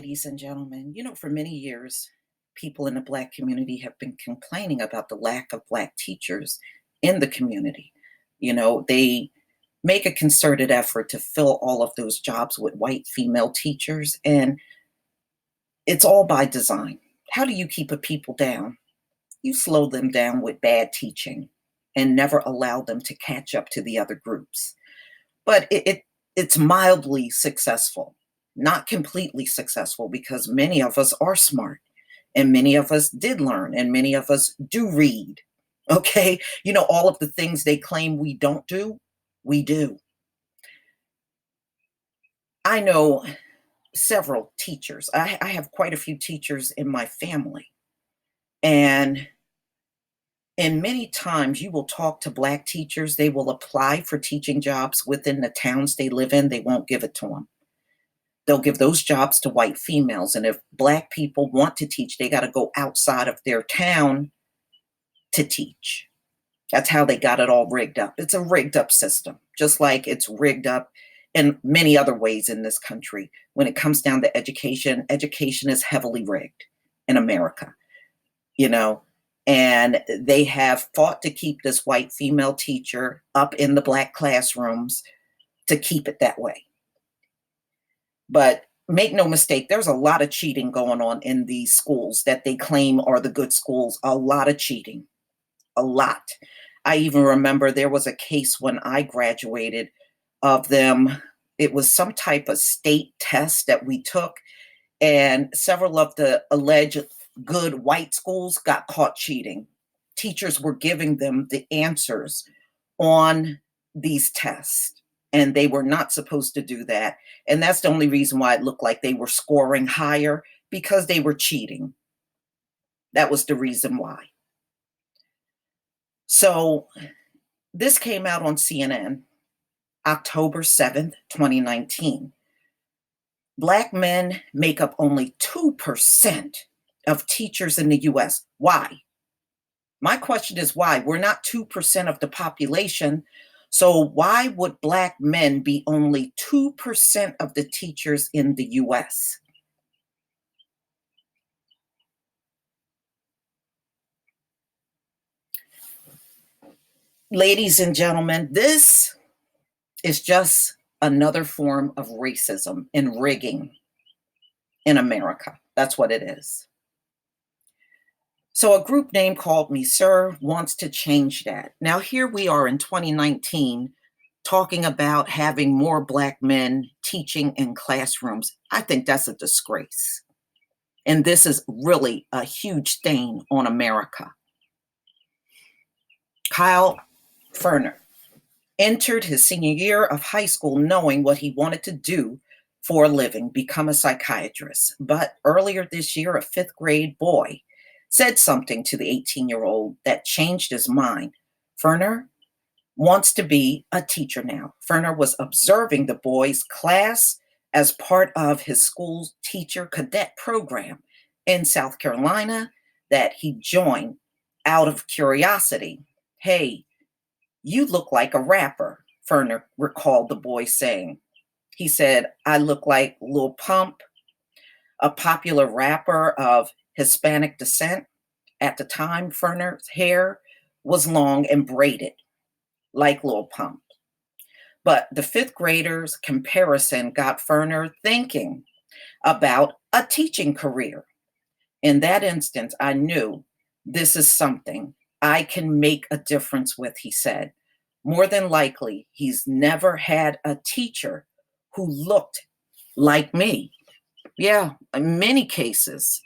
ladies and gentlemen. For many years, people in the Black community have been complaining about the lack of Black teachers in the community. They make a concerted effort to fill all of those jobs with white female teachers, and it's all by design. How do you keep a people down? You slow them down with bad teaching and never allow them to catch up to the other groups. But it's mildly successful, not completely successful, because many of us are smart and many of us did learn and many of us do read. Okay. All of the things they claim we don't do, we do. I know several teachers. I have quite a few teachers in my family. And many times you will talk to Black teachers, they will apply for teaching jobs within the towns they live in. They won't give it to them. They'll give those jobs to white females. And if Black people want to teach, they got to go outside of their town to teach. That's how they got it all rigged up. It's a rigged up system, just like it's rigged up in many other ways in this country. When it comes down to education, education is heavily rigged in America, and they have fought to keep this white female teacher up in the Black classrooms to keep it that way. But make no mistake, there's a lot of cheating going on in these schools that they claim are the good schools. A lot of cheating, a lot. I even remember there was a case when I graduated of them. It was some type of state test that we took, and several of the alleged good white schools got caught cheating. Teachers were giving them the answers on these tests, and they were not supposed to do that. And that's the only reason why it looked like they were scoring higher, because they were cheating. That was the reason why. So this came out on CNN, October 7th, 2019. Black men make up only 2% of teachers in the US. Why? My question is why? We're not 2% of the population. So why would Black men be only 2% of the teachers in the US? Ladies and gentlemen, this is just another form of racism and rigging in America. That's what it is. So a group name called Me Sir wants to change that. Now, here we are in 2019 talking about having more Black men teaching in classrooms. I think that's a disgrace. And this is really a huge stain on America. Kyle Ferner entered his senior year of high school knowing what he wanted to do for a living, become a psychiatrist. But earlier this year, a fifth grade boy said something to the 18-year-old that changed his mind. Ferner wants to be a teacher now. Ferner was observing the boy's class as part of his school's teacher cadet program in South Carolina that he joined out of curiosity. Hey, you look like a rapper, Ferner recalled the boy saying. He said, I look like Lil Pump, a popular rapper of Hispanic descent. At the time, Ferner's hair was long and braided, like Lil Pump. But the fifth grader's comparison got Ferner thinking about a teaching career. In that instance, I knew this is something I can make a difference with, he said. More than likely, he's never had a teacher who looked like me. Yeah, in many cases,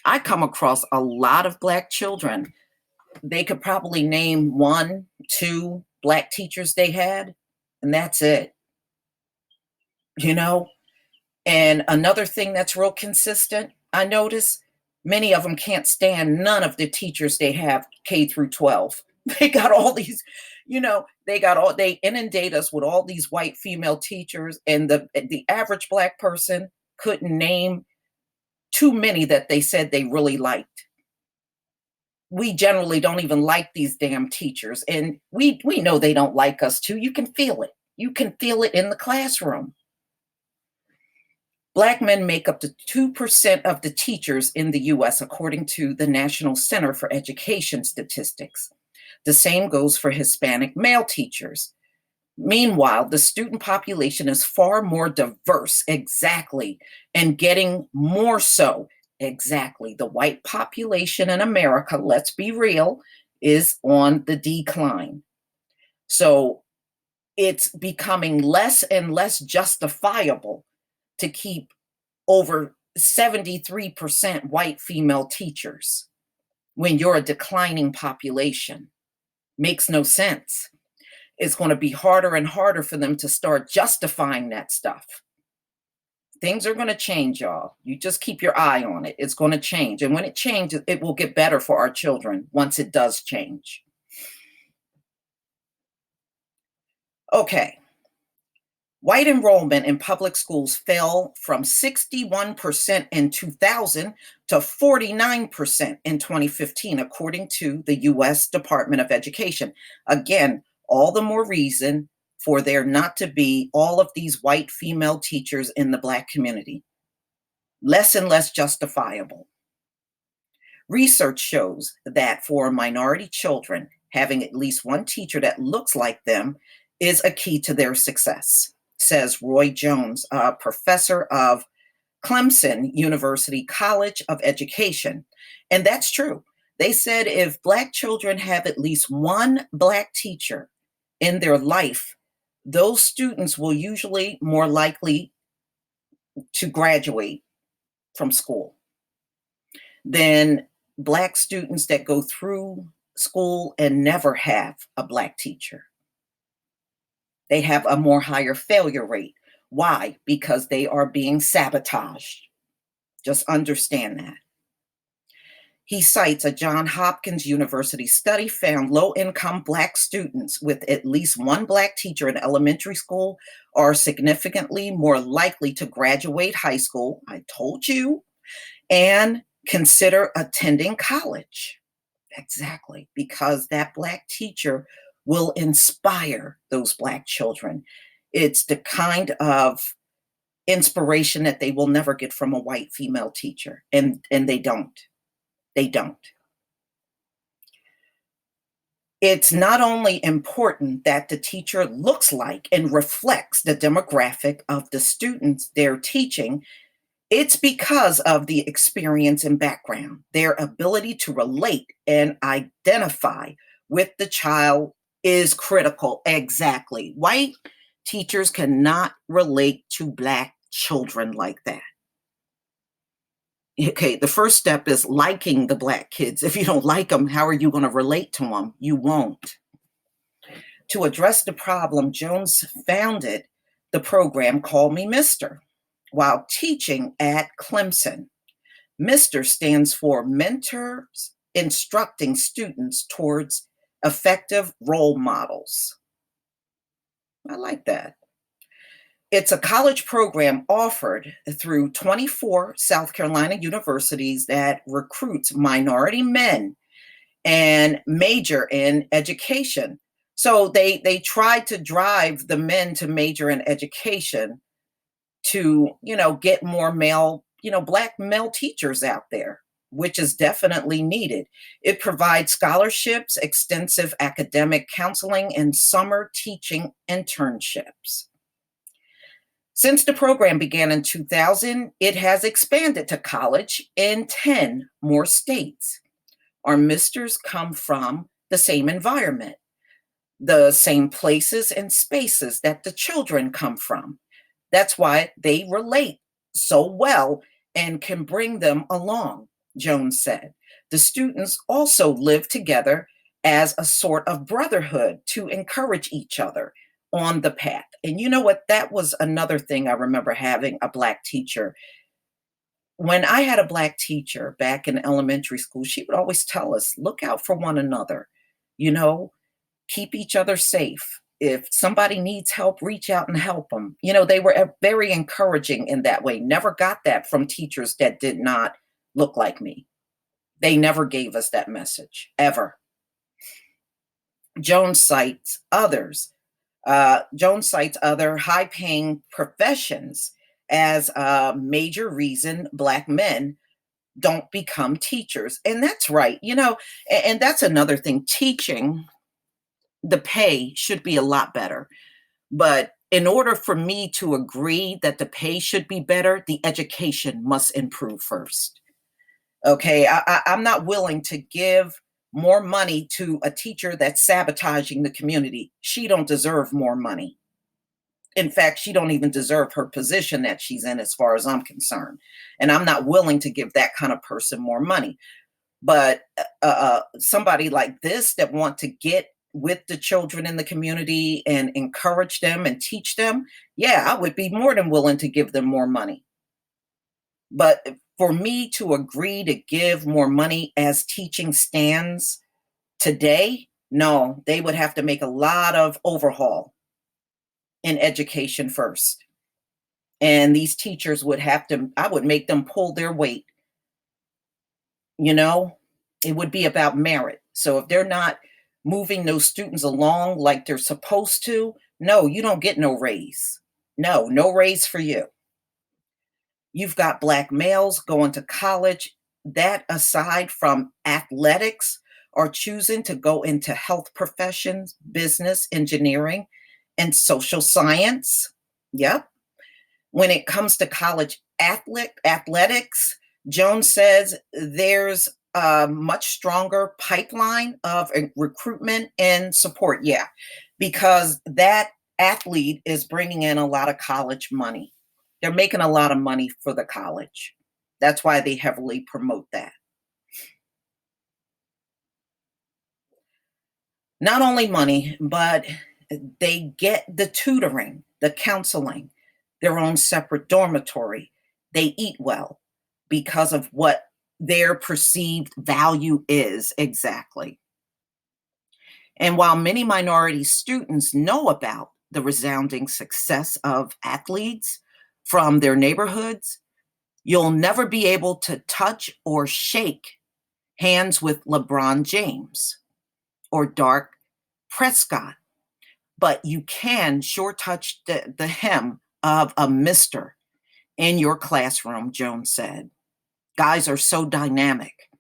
I come across a lot of Black children. They could probably name 1, 2 Black teachers they had, and that's it. And another thing that's real consistent, I notice many of them can't stand none of the teachers they have K through 12. They got all these, they inundate us with all these white female teachers, and the average Black person couldn't name too many that they said they really liked. We generally don't even like these damn teachers, and we know they don't like us too. You can feel it. You can feel it in the classroom. Black men make up to 2% of the teachers in the US, according to the National Center for Education Statistics. The same goes for Hispanic male teachers. Meanwhile, the student population is far more diverse, exactly, and getting more so, exactly. The white population in America, let's be real, is on the decline. So it's becoming less and less justifiable to keep over 73% white female teachers when you're a declining population. Makes no sense. It's going to be harder and harder for them to start justifying that stuff. Things are going to change, y'all. You just keep your eye on it. It's going to change. And when it changes, it will get better for our children once it does change. Okay. White enrollment in public schools fell from 61% in 2000 to 49% in 2015, according to the US Department of Education. Again, all the more reason for there not to be all of these white female teachers in the Black community. Less and less justifiable. Research shows that for minority children, having at least one teacher that looks like them is a key to their success, says Roy Jones, a professor of Clemson University College of Education. And that's true. They said if Black children have at least one Black teacher in their life, those students will usually more likely to graduate from school than Black students that go through school and never have a Black teacher. They have a more higher failure rate. Why? Because they are being sabotaged. Just understand that. He cites a Johns Hopkins University study found low-income Black students with at least one Black teacher in elementary school are significantly more likely to graduate high school, I told you, and consider attending college. Exactly, because that Black teacher will inspire those Black children. It's the kind of inspiration that they will never get from a white female teacher, and they don't. They don't. It's not only important that the teacher looks like and reflects the demographic of the students they're teaching, it's because of the experience and background. Their ability to relate and identify with the child is critical. Exactly. White teachers cannot relate to Black children like that. Okay, the first step is liking the Black kids. If you don't like them, how are you going to relate to them? You won't. To address the problem, Jones founded the program Call Me Mister while teaching at Clemson. Mister stands for Mentors Instructing Students Towards Effective Role Models. I like that. It's a college program offered through 24 South Carolina universities that recruits minority men and major in education. So they tried to drive the men to major in education to, get more male, Black male teachers out there, which is definitely needed. It provides scholarships, extensive academic counseling, and summer teaching internships. Since the program began in 2000, it has expanded to college in 10 more states. Our misters come from the same environment, the same places and spaces that the children come from. That's why they relate so well and can bring them along, Jones said. The students also live together as a sort of brotherhood to encourage each other on the path. And you know what? That was another thing I remember having a Black teacher. When I had a Black teacher back in elementary school, she would always tell us, look out for one another, keep each other safe. If somebody needs help, reach out and help them. They were very encouraging in that way. Never got that from teachers that did not look like me. They never gave us that message, ever. Jones cites other high-paying professions as a major reason Black men don't become teachers. And that's right. And that's another thing. Teaching, the pay should be a lot better. But in order for me to agree that the pay should be better, the education must improve first. Okay, I'm not willing to give more money to a teacher that's sabotaging the community. She don't deserve more money. In fact, she don't even deserve her position that she's in, as far as I'm concerned. And I'm not willing to give that kind of person more money. But somebody like this that want to get with the children in the community and encourage them and teach them, yeah, I would be more than willing to give them more money. But for me to agree to give more money as teaching stands today, no, they would have to make a lot of overhaul in education first. And these teachers would have to, I would make them pull their weight. You know, it would be about merit. So if they're not moving those students along like they're supposed to, no, you don't get no raise. No raise for you. You've got Black males going to college that, aside from athletics, are choosing to go into health professions, business, engineering, and social science. Yep. When it comes to college athletics, Jones says there's a much stronger pipeline of recruitment and support. Yeah, because that athlete is bringing in a lot of college money. They're making a lot of money for the college. That's why they heavily promote that. Not only money, but they get the tutoring, the counseling, their own separate dormitory. They eat well because of what their perceived value is exactly. And while many minority students know about the resounding success of athletes from their neighborhoods, you'll never be able to touch or shake hands with LeBron James or Dak Prescott, but you can sure touch the hem of a mister in your classroom, Jones said. Guys are so dynamic.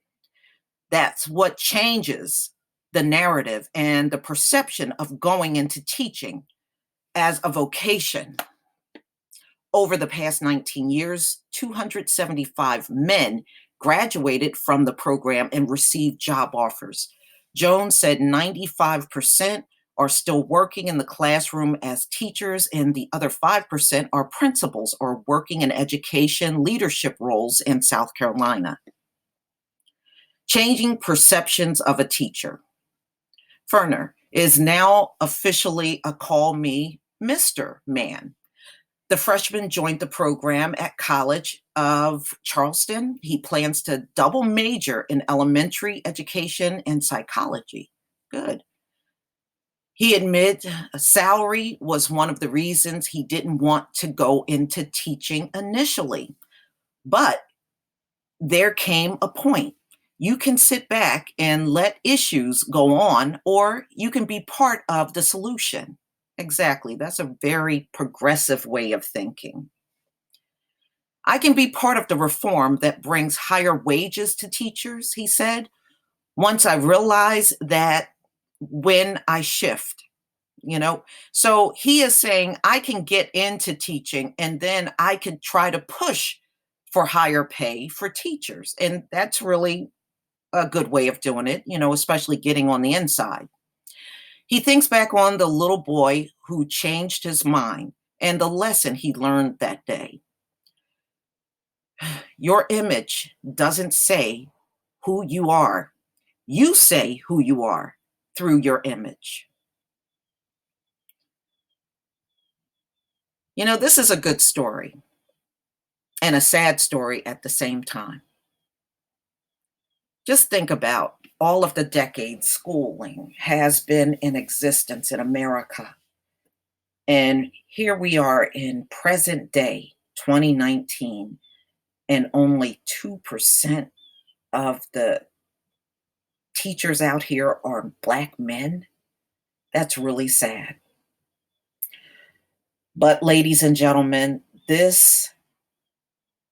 That's what changes the narrative and the perception of going into teaching as a vocation. Over the past 19 years, 275 men graduated from the program and received job offers. Jones said 95% are still working in the classroom as teachers, and the other 5% are principals or working in education leadership roles in South Carolina. Changing perceptions of a teacher. Ferner is now officially a call me Mr. Man. The freshman joined the program at College of Charleston. He plans to double major in elementary education and psychology. Good. He admits salary was one of the reasons he didn't want to go into teaching initially. But there came a point. You can sit back and let issues go on, or you can be part of the solution. Exactly. That's a very progressive way of thinking. I can be part of the reform that brings higher wages to teachers, he said, once I realize that when I shift, So he is saying I can get into teaching and then I could try to push for higher pay for teachers. And that's really a good way of doing it, especially getting on the inside. He thinks back on the little boy who changed his mind and the lesson he learned that day. Your image doesn't say who you are. You say who you are through your image. This is a good story and a sad story at the same time. Just think about all of the decades schooling has been in existence in America. And here we are in present day, 2019, and only 2% of the teachers out here are Black men. That's really sad. But ladies and gentlemen, this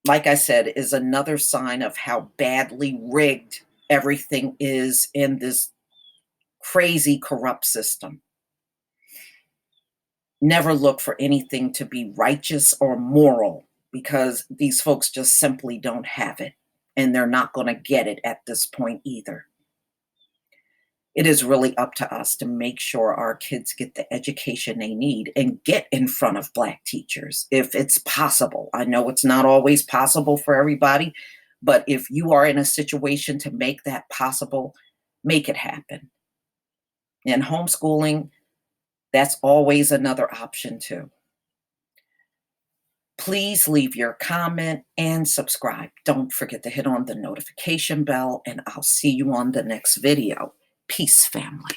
like I said, is another sign of how badly rigged everything is in this crazy, corrupt system. Never look for anything to be righteous or moral because these folks just simply don't have it, and they're not going to get it at this point either. It is really up to us to make sure our kids get the education they need and get in front of Black teachers if it's possible. I know it's not always possible for everybody, but if you are in a situation to make that possible, make it happen. And homeschooling, that's always another option too. Please leave your comment and subscribe. Don't forget to hit on the notification bell, and I'll see you on the next video. Peace, family.